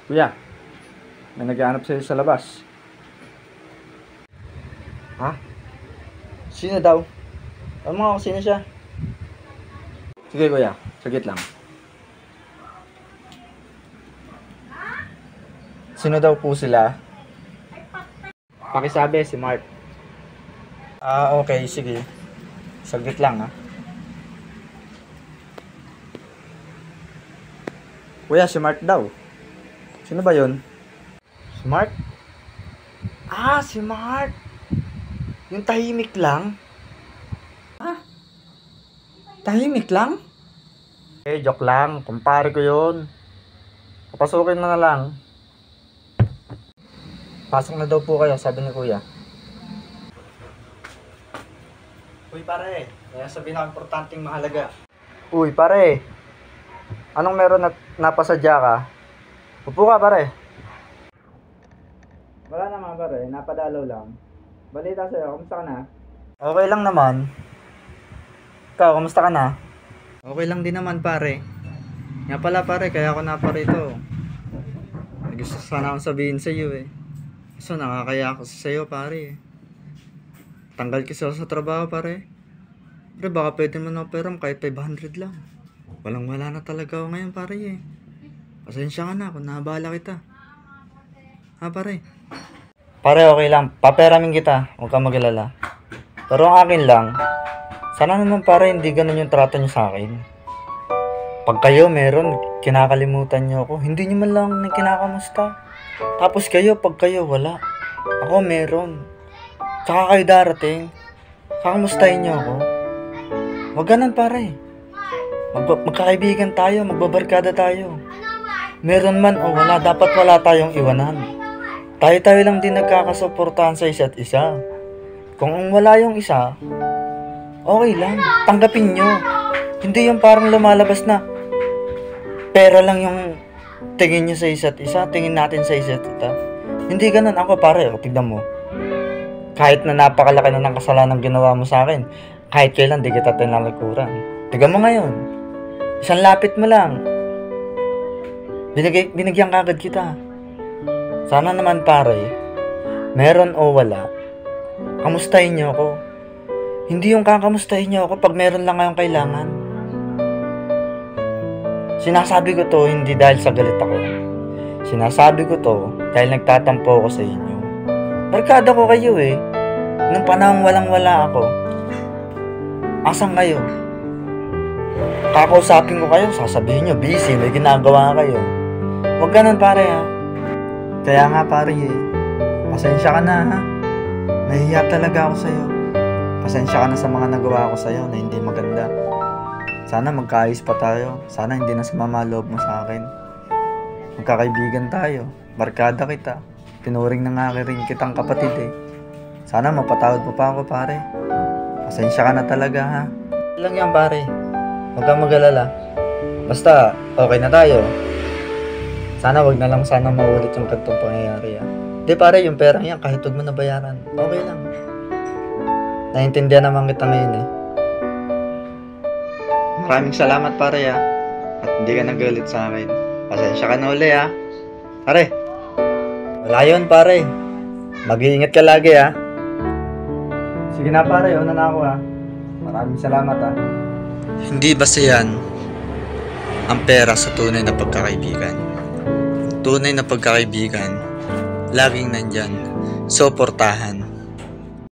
Kuya, may naghahanap sa'yo sa labas. Ha? Sino daw? Alam mo kung sino siya? Sige kuya, sagit lang. Sino daw po sila? Pakisabi, si Mark. Okay, sige. Saglit lang, ha? Kuya, si Mark daw. Sino ba yun? Si Mark? Si Mark! Yung tahimik lang? Tahimik lang? Joke lang. Kumpare ko yun. Papasukin mo na lang. Pasok na daw po kayo, sabi ni kuya. Uy pare, kaya sabihin ako importanteng mahalaga. Uy, pare. Anong meron na napasadya ka? Upo ka, pare. Wala naman pare, napadalaw lang. Balita sa'yo, kamusta ka na? Okay lang naman. Ikaw, kamusta ka na? Okay lang din naman pare. Nga pala pare, kaya ako naparito. Gusto sana akong sabihin sa'yo eh. So nakakaya ako sa'yo pare. Tanggal kasi ako sa trabaho pare. Pero baka pwede mo na operam kahit 500 lang. Walang wala na talaga ako ngayon pare eh. Pasensya ka na kung naabala kita. Ha pare? Pare, okay lang. Paperamin kita. Huwag kang mag-alala. Pero ang akin lang, sana naman pare hindi ganun yung trato niyo sa akin. Pag kayo meron, kinakalimutan niyo ako. Hindi niyo man lang kinakamusta. Tapos kayo, pag kayo wala. Ako meron. Tsaka kayo darating. Kakamustahin niyo ako. Huwag ganun pare. Magkakaibigan tayo, magbabarkada tayo. Meron man o wala, dapat wala tayong iwanan. Tayo-tayo lang din nagkakasuportahan sa isa't isa. Kung wala yung isa, okay lang, tanggapin nyo. Hindi yung parang lumalabas na pera lang yung tingin nyo sa isa't isa, tingin natin sa isa't isa. Hindi ganun. Ako pare, tignan mo. Kahit na napakalaki na ng kasalanan ginawa mo sa akin, kahit kailan di kita tinalikuran. Tignan mo ngayon. Isang lapit mo lang. Binigyan kagad kita. Sana naman pare, meron o wala, kamustahin niyo ako. Hindi yung kakamustahin niyo ako pag meron lang kayong kailangan. Sinasabi ko to hindi dahil sa galit ako. Sinasabi ko to dahil nagtatampo ako sa inyo. Barkada ko kayo eh. Nung panahon walang wala ako. Asan kayo? Kakausapin ko kayo, sasabihin nyo busy, may ginagawa kayo. Huwag ganun pare ha. Kaya nga pare pasensya ka na ha. Nahihiya talaga ako sa'yo. Pasensya ka na sa mga nagawa ko sa'yo na hindi maganda. Sana magkaayos pa tayo. Sana hindi na sumama loob mo sa akin. Magkakaibigan tayo. Barkada kita. Tinuring na nga rin kitang kapatid eh. Sana mapatawad mo pa ako pare. Pasensya ka na talaga ha. Lang yan pare. Huwag kang mag-alala. Basta okay na tayo. Sana wag na lang sana maulit yung kantong pangyayari. Di pare, yung perang yan, kahit wag mo na bayaran, okay lang. Naintindihan naman kita ngayon eh. Maraming salamat pare at hindi ka nagalit sa akin. Pasensya ka na uli Pare, wala yun pare. Mag-iingat ka lagi Sige na pare, una na ako Maraming salamat Hindi basta yan ang pera sa tunay na pagkakaibigan. Tunay na pagkakaibigan, laging nandyan, suportahan,